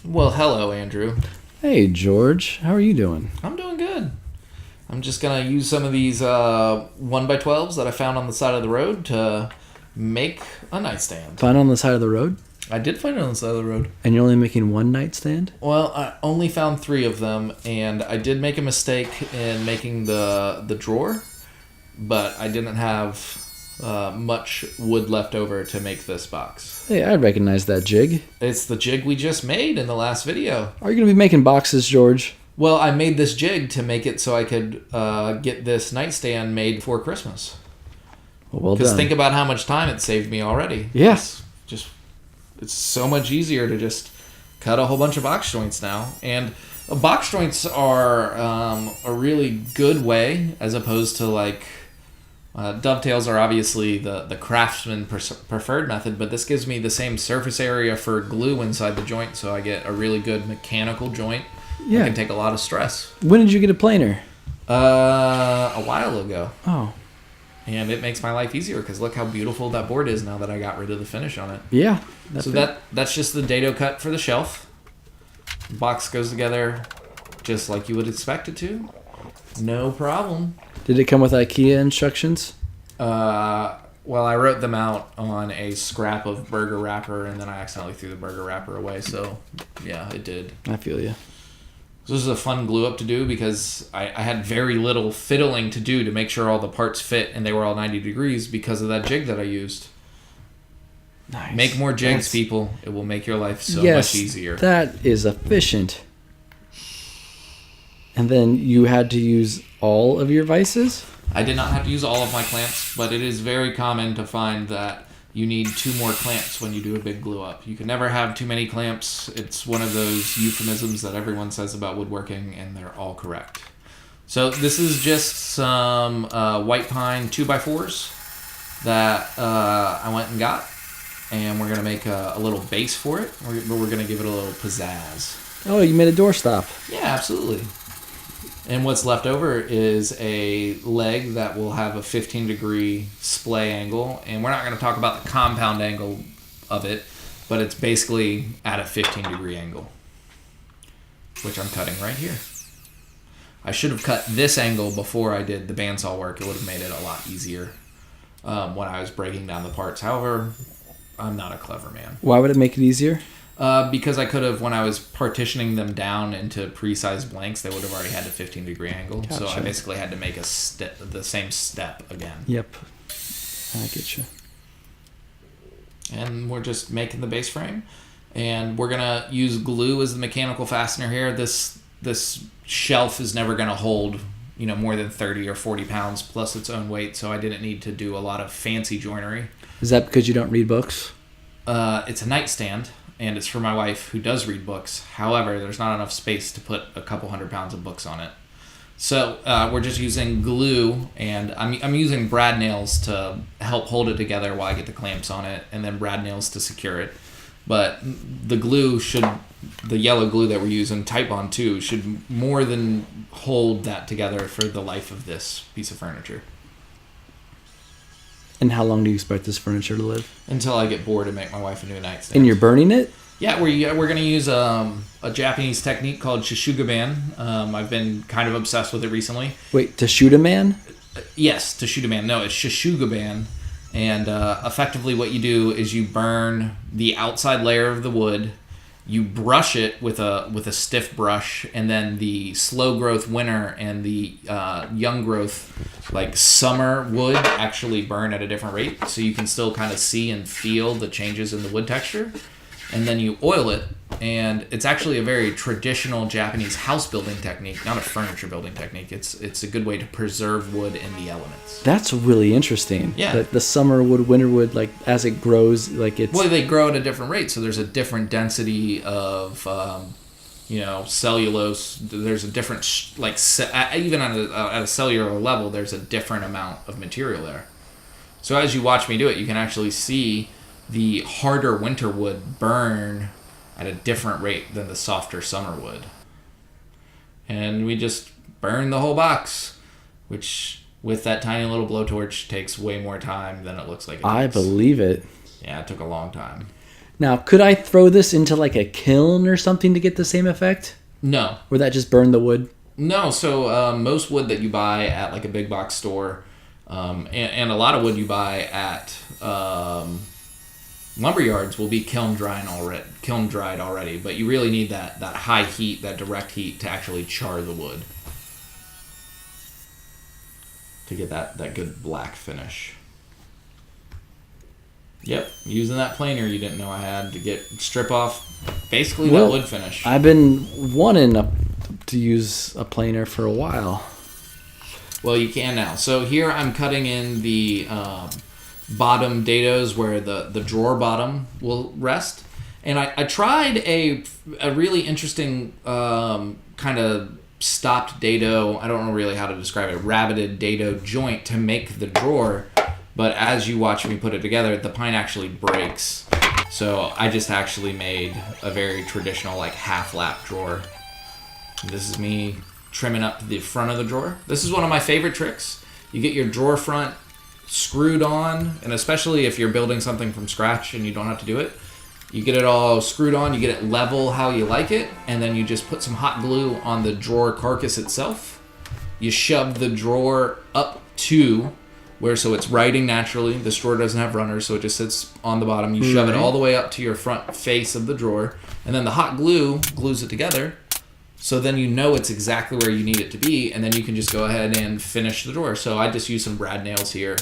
Well, hello, Andrew. Hey, George. How are you doing? I'm doing good. I'm just going to use some of these 1x12s that I found on the side of the road to make a nightstand. Find on the side of the road? I did find it on the side of the road. And you're only making one nightstand? Well, I only found 3 of them, and I did make a mistake in making the drawer, but I didn't have much wood left over to make this box. Hey, I recognize that jig. It's the jig we just made in the last video. Are you going to be making boxes, George? Well, I made this jig to make it so I could get this nightstand made before Christmas. Well Because done. think about how much time it saved me already. Yes. It's so much easier to just cut a whole bunch of box joints now. And box joints are a really good way as opposed to like dovetails are obviously the craftsman preferred method, but this gives me the same surface area for glue inside the joint, so I get a really good mechanical joint. Yeah. That can take a lot of stress. When did you get a planer? A while ago. Oh. And it makes my life easier because look how beautiful that board is now that I got rid of the finish on it. Yeah. So that's just the dado cut for the shelf. The box goes together just like you would expect it to. No problem. Did it come with IKEA instructions? Well, I wrote them out on a scrap of burger wrapper, and then I accidentally threw the burger wrapper away. So, yeah, it did. I feel you. This is a fun glue up to do because I had very little fiddling to do to make sure all the parts fit and they were all 90 degrees because of that jig that I used. Nice. Make more jigs, people. It will make your life so yes, much easier. That is efficient. And then you had to use all of your vices? I did not have to use all of my clamps, but it is very common to find that you need 2 more clamps when you do a big glue up. You can never have too many clamps. It's one of those euphemisms that everyone says about woodworking, and they're all correct. So this is just some white pine 2x4s that I went and got, and we're going to make a little base for it, but we're going to give it a little pizzazz. Oh, you made a doorstop. Yeah, absolutely. And what's left over is a leg that will have a 15-degree splay angle. And we're not going to talk about the compound angle of it, but it's basically at a 15-degree angle, which I'm cutting right here. I should have cut this angle before I did the bandsaw work. It would have made it a lot easier when I was breaking down the parts. However, I'm not a clever man. Why would it make it easier? Because I could have, when I was partitioning them down into pre-sized blanks, they would have already had a 15-degree angle. Gotcha. So I basically had to make the same step again. Yep. I get you. And we're just making the base frame. And we're going to use glue as the mechanical fastener here. This shelf is never going to hold, more than 30 or 40 pounds plus its own weight. So I didn't need to do a lot of fancy joinery. Is that because you don't read books? It's a nightstand. And it's for my wife who does read books. However, there's not enough space to put a couple 100 pounds of books on it. So we're just using glue, and I'm using brad nails to help hold it together while I get the clamps on it, and then brad nails to secure it. But the yellow glue that we're using, Type Bond 2, should more than hold that together for the life of this piece of furniture. And how long do you expect this furniture to live? Until I get bored and make my wife a new nightstand. And you're burning it? Yeah, we're going to use a Japanese technique called shishugaban. I've been kind of obsessed with it recently. Wait, to shoot a man? Yes, to shoot a man. No, it's shishugaban. And effectively what you do is you burn the outside layer of the wood. You brush it with a stiff brush, and then the slow growth winter and the young growth, like summer wood, actually burn at a different rate, so you can still kind of see and feel the changes in the wood texture. And then you oil it, and it's actually a very traditional Japanese house building technique, not a furniture building technique. It's a good way to preserve wood in the elements. That's really interesting. Yeah. The summer wood, winter wood, like as it grows, like it's... Well, they grow at a different rate, so there's a different density of, cellulose. There's a different, even at a cellular level, there's a different amount of material there. So as you watch me do it, you can actually see the harder winter wood burn at a different rate than the softer summer wood. And we just burn the whole box, which with that tiny little blowtorch takes way more time than it looks like it takes. I believe it. Yeah, it took a long time. Now, could I throw this into like a kiln or something to get the same effect? No. Or that just burn the wood? No, so most wood that you buy at like a big box store, and a lot of wood you buy at lumber yards will be kiln dried already. But you really need that high heat, that direct heat to actually char the wood to get that good black finish. Yep, using that planer you didn't know I had to strip off basically that wood finish. I've been wanting to use a planer for a while. Well, you can now. So here I'm cutting in the bottom dados where the drawer bottom will rest. And I tried a really interesting kind of stopped dado, I don't know really how to describe it, rabbited dado joint to make the drawer. But as you watch me put it together, the pine actually breaks. So I just actually made a very traditional like half lap drawer. This is me trimming up the front of the drawer. This is one of my favorite tricks. You get your drawer front screwed on, and especially if you're building something from scratch and you don't have to do it, you get it all screwed on, you get it level how you like it, and then you just put some hot glue on the drawer carcass itself. You shove the drawer up to so it's writing naturally. This drawer doesn't have runners, so it just sits on the bottom. You shove it all the way up to your front face of the drawer, and then the hot glue glues it together. So then you know it's exactly where you need it to be, and then you can just go ahead and finish the drawer. So I just use some brad nails here.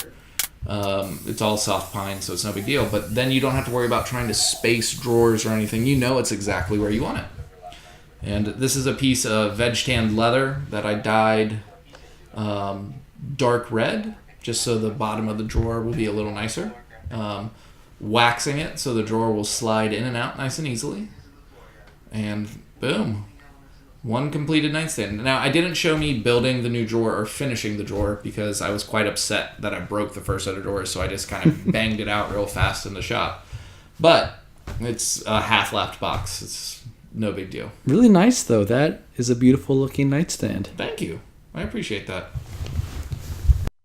It's all soft pine, so it's no big deal. But then you don't have to worry about trying to space drawers or anything. You know it's exactly where you want it. And this is a piece of veg tanned leather that I dyed dark red, just so the bottom of the drawer will be a little nicer. Waxing it so the drawer will slide in and out nice and easily. And boom. One completed nightstand. Now, I didn't show me building the new drawer or finishing the drawer because I was quite upset that I broke the first set of drawers, so I just kind of banged it out real fast in the shop. But it's a half-lapped box. It's no big deal. Really nice, though. That is a beautiful-looking nightstand. Thank you. I appreciate that.